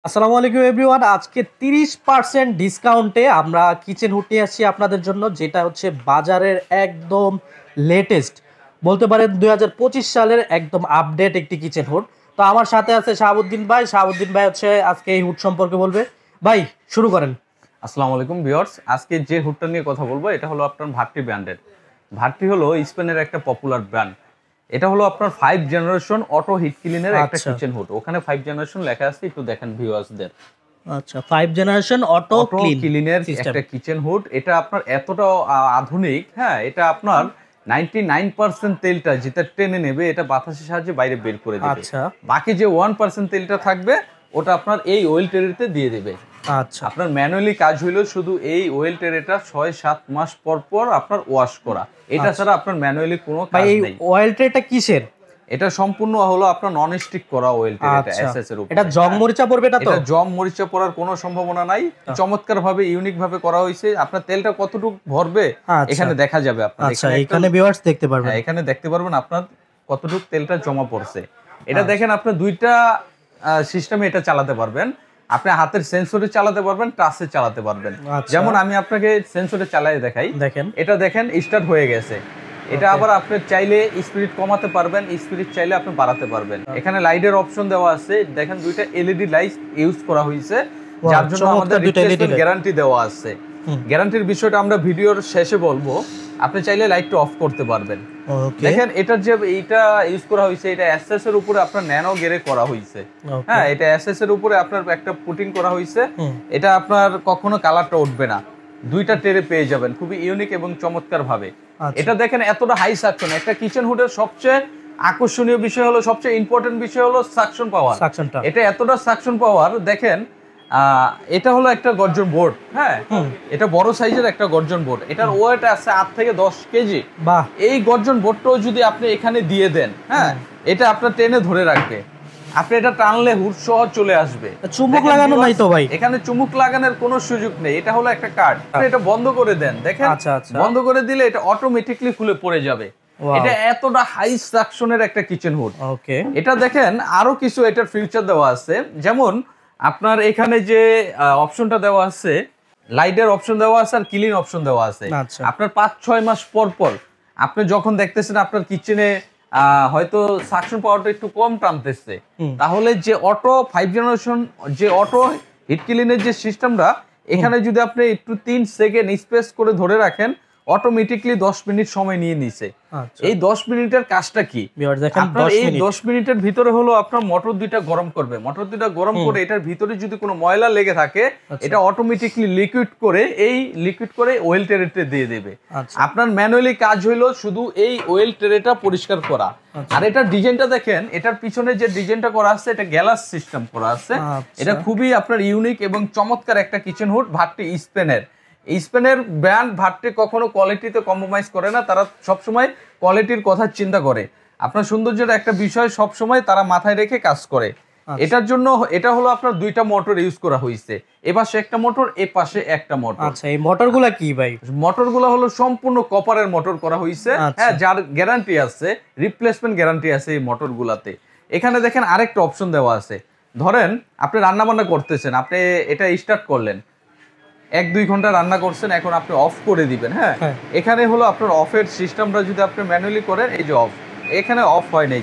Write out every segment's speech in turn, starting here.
আসসালামু আলাইকুম এভরিওয়ান। আজকে 30% ডিসকাউন্টে আমরা কিচেন হুড নিয়ে আসছি আপনাদের জন্য, যেটা হচ্ছে বাজারের একদম লেটেস্ট বলতে পারেন 2025 সালের একদম আপডেট একটি কিচেন হুড। তো আমার সাথে আছে শাহাবুদ্দিন ভাই। শাহাবুদ্দিন ভাই হচ্ছে আজকে এই হুড সম্পর্কে বলবে। ভাই শুরু করেন। আসসালামু আলাইকুম ভিউয়ার্স, আজকে যে হুডটা নিয়ে কথা বলবো এটা হলো আপনার ভাট্টি ব্র্যান্ডের। ভাট্টি হলো স্পেনের একটা পপুলার ব্র্যান্ড। এটা হলো আপনার 5 জেনারেশন অটো হিট ক্লিনের একটা আচ্ছা কিচেন হুড। ওখানে 5 জেনারেশন লেখা আছে, একটু দেখেন ভিউয়ার্সদের। আচ্ছা, 5 জেনারেশন অটো অটো ক্লিন ক্লিনের সিস্টেম। একটা কিচেন হুড। এটা আপনার এতটা আধুনিক, হ্যাঁ, এটা আপনার 99% তেলটা যেটা টেনে নেবে এটা বাতাসের সাহায্যে বাইরে বের করে দেবে। আচ্ছা বাকি যে 1% তেলটা থাকবে ওটা আপনার এই অয়েল ট্রেতে দিয়ে দেবে। আচ্ছা আপনার ম্যানুয়ালি কাজ হইলো শুধু এই অয়েল ট্রেটা 6-7 মাস পর পর আপনার ওয়াশ করা। এটা ছাড়া আপনার ম্যানুয়ালি কোনো ভাই কাজ এই নেই। অয়েল ট্রেটা কিসের? এটা সম্পূর্ণ হলো আপনার নন স্টিক করা অয়েল ট্রে, এটা আচ্ছা, এসএস এর উপরে। এটা জং মরিচা পড়বে না তো? এটা জং মরিচা পড়ার কোনো সম্ভাবনা নাই। চমৎকার ভাবে ইউনিক ভাবে করা হয়েছে। আপনার তেলটা কতটুকু ভরবে আচ্ছা। এখানে দেখা যাবে। আপনার আচ্ছা, এখানে ভিউয়ার্স দেখতে পারবেন। এখানে দেখতে পারবেন আপনার কতটুকু তেলটা জমা পড়ছে। এটা দেখেন, আপনি দুইটা সিস্টেমে এটা চালাতে পারবেন। আপনি হাতের সেন্সরে চালাতে পারবেন, টাচে চালাতে পারবেন। আচ্ছা। যেমন আমি আপনাকে সেন্সরে চালাই দেখাই। দেখেন, এটা দেখেন স্টার্ট হয়ে গেছে। এটা আবার আপনি চাইলে স্পিড কমাতে পারবেন, স্পিড চাইলে আপনি বাড়াতে পারবেন। এখানে লাইটের অপশন দেওয়া আছে। দেখেন দুইটা এলইডি লাইট ইউজ করা হয়েছে, যার জন্য আমাদের রিপ্লেসমেন্ট গ্যারান্টি দেওয়া আছে। গ্যারান্টির বিষয়টা আমরা ভিডিওর শেষে বলবো। আপনি চাইলে লাইটটা অফ করতে পারবেন। দেখেন এটার যে এইটা ইউজ করা হয়েছে, এটা এসএস এর উপরে আপনার ন্যানো গেরে করা হয়েছে। হ্যাঁ, এটা এসএস এর উপরে আপনার একটা পুটিং করা হয়েছে। এটা আপনার কখনো কালারটা উঠবে না, দুইটা টেরে পেয়ে যাবেন খুবই ইউনিক এবং চমৎকার ভাবে। এটা দেখেন এতটা হাই সাকশন। একটা কিচেন হুডের সবচেয়ে আকর্ষণীয় বিষয় হলো, সবচেয়ে ইম্পর্টেন্ট বিষয় হলো সাকশন পাওয়ার। এটা এতটা সাকশন পাওয়ার দেখেন। এটা হলো একটা গর্জন বোর্ড। হ্যাঁ, এটা বড় সাইজের একটা গর্জন বোর্ড। এটার ওয়েট আছে 8 থেকে 10 কেজি। বাহ! এই গর্জন বোর্ডটাও যদি আপনি এখানে দিয়ে দেন, হ্যাঁ, এটা আপনার টেনে ধরে রাখবে। আপনি এটা টানলে হুড সহ চলে আসবে। চুম্বক লাগানো নাই তো ভাই? এখানে চুম্বক লাগানোর কোনো সুযোগ নেই। এটা হলো একটা কার্ড। আপনি এটা বন্ধ করে দেন, দেখেন। আচ্ছা আচ্ছা, বন্ধ করে দিলে এটা অটোমেটিকলি খুলে পড়ে যাবে। এটা এতটা হাই সাকশনের একটা কিচেন হুড। ওকে, এটা দেখেন আরো কিছু এটার ফিউচার দেওয়া আছে। যেমন আপনার এখানে যে অপশনটা দেওয়া আছে, লাইটের অপশন দেওয়া আছে আর ক্লিন অপশন দেওয়া আছে। আপনার 5-6 মাস পর পর আপনি যখন দেখতেছেন আপনার কিচেনে হয়তো সাকশন পাওয়ারটা একটু কম টানতেছে, তাহলে যে অটো 5 জেনারেশন যে অটো হিট ক্লিনের যে সিস্টেমটা, এখানে যদি আপনি একটু 3 সেকেন্ড স্পেস করে ধরে রাখেন, অটোমেটিকলি 10 মিনিট সময় নিয়ে নিছে। এই 10 মিনিটের কাজটা কি? আপনার এই 10 মিনিটের ভিতরে হলো আপনার মোটর দুইটা গরম করবে। মোটর দুইটা গরম করে এটার ভিতরে যদি কোনো ময়লা লেগে থাকে, এটা অটোমেটিকলি লিকুইড করে অয়েল ট্রেতে দিয়ে দেবে। আপনার ম্যানুয়ালি কাজ হইলো শুধু এই অয়েল ট্রেটা পরিষ্কার করা। আর এটার ডিজাইনটা দেখেন, এটার পিছনে যে ডিজাইনটা করা আছে, এটা গ্যালাস সিস্টেম করা আছে। এটা খুবই আপনার ইউনিক এবং চমৎকার একটা কিচেন হুড। ভাট্টি স্পেনের ব্র্যান্ড। ভাট্টি কখনো কোয়ালিটিতে কম্প্রোমাইজ করে না। তারা সবসময় কোয়ালিটির কথা চিন্তা করে। আপনার সৌন্দর্যের একটা বিষয় সবসময় তারা মাথায় রেখে কাজ করে। এটার জন্য এটা হলো আপনার দুইটা মোটর ইউজ করা হয়েছে। এ পাশে একটা মোটর, এ পাশে একটা মোটর। আচ্ছা, এই মোটরগুলা কি ভাই? মোটরগুলো হলো সম্পূর্ণ কপারের মোটর করা হয়েছে। হ্যাঁ, যার গ্যারান্টি আছে, রিপ্লেসমেন্ট গ্যারান্টি আছে এই মোটরগুলাতে। এখানে দেখেন আরেকটা অপশন দেওয়া আছে। ধরেন আপনি রান্না বান্না করতেছেন, আপনি এটা স্টার্ট করলেন, 1-2 ঘন্টা রান্না করছেন, এখন আপনি অফ করে দিবেন। হ্যাঁ, এখানে হলো আপনার অফের সিস্টেমটা যদি আপনি ম্যানুয়ালি করেন, এই যে অফ, এখানে অফ হয় নাই,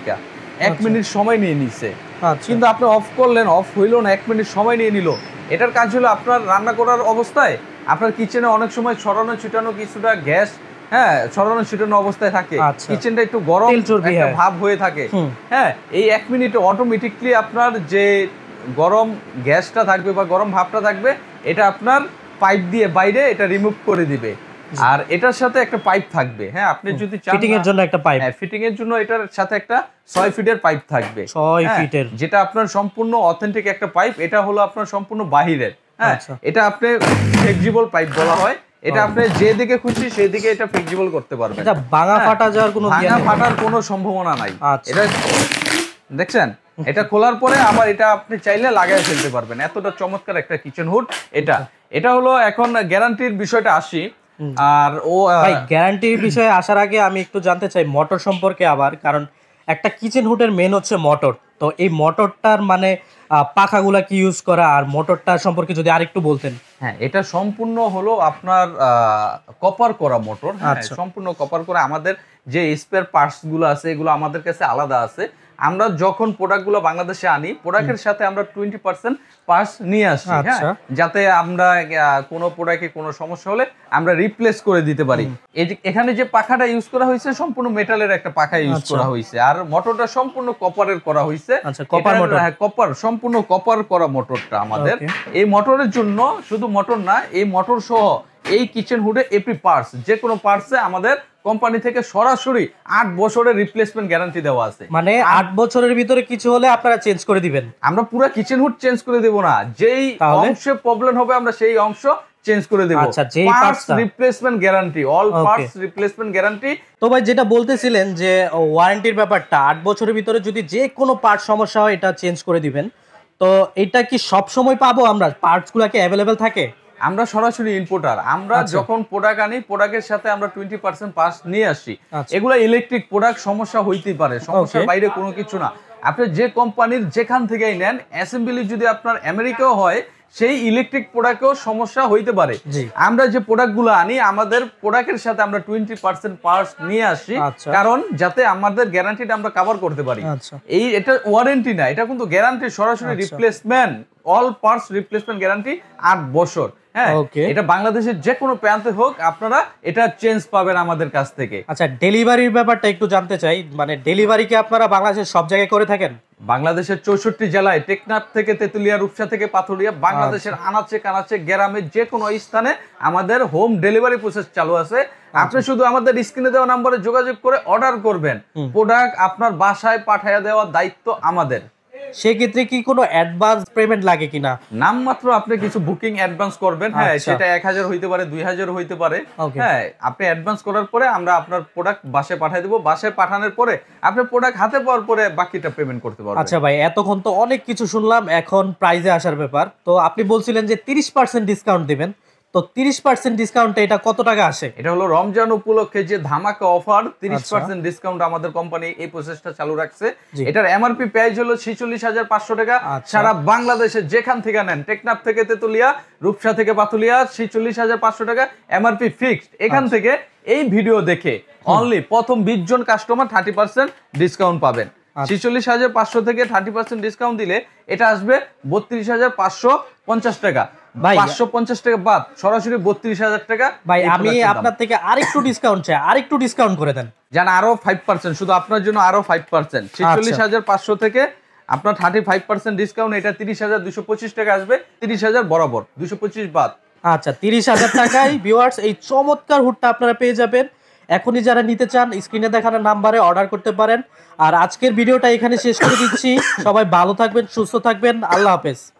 1 মিনিট সময় নিয়ে নিছে। কিন্তু আপনি অফ করলেন, অফ হইলো না, 1 মিনিট সময় নিয়ে নিল। এটার কাজ হলো আপনার রান্না করার অবস্থায় আপনার কিচেনে অনেক সময় ছড়ানো ছিটানো কিছুটা গ্যাস, হ্যাঁ, ছড়ানো ছিটানো অবস্থায় থাকে, কিচেনটা একটু গরম একটা ভাব হয়ে থাকে। হ্যাঁ, এই 1 মিনিটে অটোমেটিকলি আপনার যে গরম গ্যাসটা থাকবে বা গরম ভাবটা থাকবে, এটা আপনার পাইপ দিয়ে বাইরে এটা রিমুভ করে দিবে। আর এটার সাথে একটা পাইপ থাকবে। হ্যাঁ, আপনি যদি চান ফিটিং এর জন্য একটা পাইপ, হ্যাঁ, ফিটিং এর জন্য এটার সাথে একটা 6 ফিটের পাইপ থাকবে। 6 ফিটের, যেটা আপনার সম্পূর্ণ অথেন্টিক একটা পাইপ। এটা হলো আপনার সম্পূর্ণ বাহিরের। হ্যাঁ, এটা আপনি ফ্লেক্সিবল পাইপ বলা হয়। এটা আপনি যে দিকে খুশি সেই দিকে এটা ফ্লেক্সিবল করতে পারবেন। এটা ভাঙা ফাটা যাওয়ার কোনো ফাটার কোনো সম্ভাবনা নাই। এটা দেখছেন, এটা খোলার পরে আবার এটা আপনি চাইলে লাগাই ফেলতে পারবেন। এতটা চমৎকার একটা কিচেন হুড এটা হলো। এখন গ্যারান্টির বিষয়টা আসি। আর ভাই, গ্যারান্টির বিষয়ে আসার আগে আমি একটু জানতে চাই মোটর সম্পর্কে আবার, কারণ একটা কিচেন হুডের মেন হচ্ছে মোটর। তো এই মোটরটার মানে পাখাগুলা কি ইউজ করা, আর মোটরটা সম্পর্কে যদি আরেকটু বলতেন। হ্যাঁ, এটা সম্পূর্ণ হলো আপনার কপার করা মোটর। আচ্ছা। সম্পূর্ণ কপার করা। আমাদের যে স্পেয়ার পার্টস গুলো আছে এগুলো আমাদের কাছে আলাদা আছে। আমরা যখন প্রোডাক্ট গুলো বাংলাদেশে আনি, প্রোডাক্টের সাথে আমরা 20% পার্টস নিয়ে আসি, হ্যাঁ, যাতে আমরা কোনো প্রোডাক্টে কোনো সমস্যা হলে আমরা রিপ্লেস করে দিতে পারি। এখানে যে পাখাটা ইউজ করা হয়েছে সম্পূর্ণ মেটালের একটা পাখা ইউজ করা হয়েছে, আর মোটরটা সম্পূর্ণ কপারের করা হয়েছে। Copper motor. হ্যাঁ, কপার, সম্পূর্ণ কপার করা মোটরটা আমাদের। এই মোটরের জন্য শুধু মোটর না, এই মোটর সহ এই কিচেন হুডে এভরি পার্টস, যে কোনো পার্টসে আমাদের কোম্পানি থেকে সরাসরি 8 বছরের রিপ্লেসমেন্ট গ্যারান্টি দেওয়া আছে। মানে 8 বছরের ভিতরে কিছু হলে আপনারা চেঞ্জ করে দিবেন? আমরা পুরো কিচেন হুড চেঞ্জ করে দেব না, যেই অংশে প্রবলেম হবে আমরা সেই অংশ চেঞ্জ করে দেব। আচ্ছা, যেই parts replacement guarantee, all parts replacement guarantee. তো ভাই যেটা বলতেছিলেন যে ওয়ারেন্টির ব্যাপারটা, 8 বছরের ভিতরে যদি যে কোনো পার্ট সমস্যা হয় এটা চেঞ্জ করে দিবেন, তো এটা কি সব সময় পাবো আমরা? পার্টস গুলা কি অ্যাভেলেবেল থাকে? আমরা সরাসরি ইম্পোর্টার। আমরা যখন প্রোডাক্ট আনি, প্রোডাক্টের সাথে আমরা 20% পার্টস নিয়ে আসি। এগুলো ইলেকট্রিক প্রোডাক্ট, সমস্যা হইতেই পারে, সমস্যার বাইরে কোনো কিছু না। আপনি যে কোম্পানির যেখান থেকেই নেন, অ্যাসেম্বলি যদি আপনার আমেরিকাও হয়, সেই ইলেকট্রিক প্রোডাক্টেও সমস্যা হইতে পারে। আমরা যে প্রোডাক্টগুলো আনি, আমাদের প্রোডাক্টের সাথে আমরা 20% পার্টস নিয়ে আসি, কারণ যাতে আমাদের গ্যারান্টিটা আমরা কভার করতে পারি। এটা ওয়ারেন্টি না, এটা কিন্তু গ্যারান্টি, সরাসরি replacement, all parts replacement guarantee 8 বছর। হ্যাঁ, এটা বাংলাদেশের যে কোনো প্রান্তে হোক, আপনারা এটা চেঞ্জ পাবেন আমাদের কাছ থেকে। আচ্ছা, ডেলিভারির ব্যাপারটা একটু জানতে চাই। মানে ডেলিভারি কি আপনারা বাংলাদেশের সব জায়গায় করে থাকেন? বাংলাদেশের 64 জেলায়, টেকনাফ থেকে তেতুলিয়া, রূপসা থেকে পাথুরিয়া, বাংলাদেশের আনাচে কানাচে গ্রামে যে কোনো স্থানে আমাদের হোম ডেলিভারি প্রসেস চালু আছে। আপনি শুধু আমাদের স্ক্রিনে দেওয়া নম্বরে যোগাযোগ করে অর্ডার করবেন, প্রোডাক্ট আপনার বাসায় পাঠিয়ে দেওয়ার দায়িত্ব আমাদের। সেক্ষেত্রে কি কোনো অ্যাডভান্স পেমেন্ট লাগে কিনা? নামমাত্র আপনি কিছু বুকিং অ্যাডভান্স করবেন, হ্যাঁ, সেটা 1000 হইতে পারে, 2000 হইতে পারে। হ্যাঁ, আপনি অ্যাডভান্স করার পরে আমরা আপনার প্রোডাক্ট বাসায় পাঠিয়ে দেব। বাসায় পাঠানোর পরে আপনি প্রোডাক্ট হাতে পাওয়ার পরে বাকিটা পেমেন্ট করতে পারবেন। আচ্ছা ভাই, এতক্ষণ তো অনেক কিছু শুনলাম, এখন প্রাইজে আসার ব্যাপার। তো আপনি বলছিলেন যে 30% ডিসকাউন্ট দিবেন, তো 30% ডিসকাউন্টে এটা কত টাকা আসে? এটা হলো রমজান উপলক্ষে যে ধামাকা অফার, 30% ডিসকাউন্ট আমাদের কোম্পানি এই প্রসেসটা চালু রাখছে। এটার এমআরপি প্রাইস হলো 46,500 টাকা। সারা বাংলাদেশে যেখান থেকে নেন, টেকনাফ থেকে তেতুলিয়া, রূপসা থেকে পাথুলিয়া, 46,500 টাকা এমআরপি ফিক্সড। এখান থেকে এই ভিডিও দেখে অনলি প্রথম 20 জন কাস্টমার 30% ডিসকাউন্ট পাবেন। 46,500 থেকে 30% ডিসকাউন্ট দিলে এটা আসবে 32,550 টাকা। 550 টাকা বাদ, সরাসরি 32,000 টাকা। ভাই আমি আপনার থেকে আরেকটু ডিসকাউন্ট চাই, আরেকটু ডিসকাউন্ট করে দেন। জান, আরো 5%, শুধু আপনার জন্য আরো 5%। 46,500 থেকে আপনার 35% ডিসকাউন্ট, এটা 30,225 টাকা আসবে। 30,000 বরাবর, 225 বাদ। আচ্ছা, 30,000 টাকায় ভিউয়ার্স এই চমৎকার হুডটা আপনারা পেয়ে যাবেন। এখনই যারা নিতে চান স্ক্রিনে দেখানো নাম্বারে অর্ডার করতে পারেন। আর আজকের ভিডিওটা এখানে শেষ করে দিচ্ছি। সবাই ভালো থাকবেন, সুস্থ থাকবেন, আল্লাহ হাফেজ।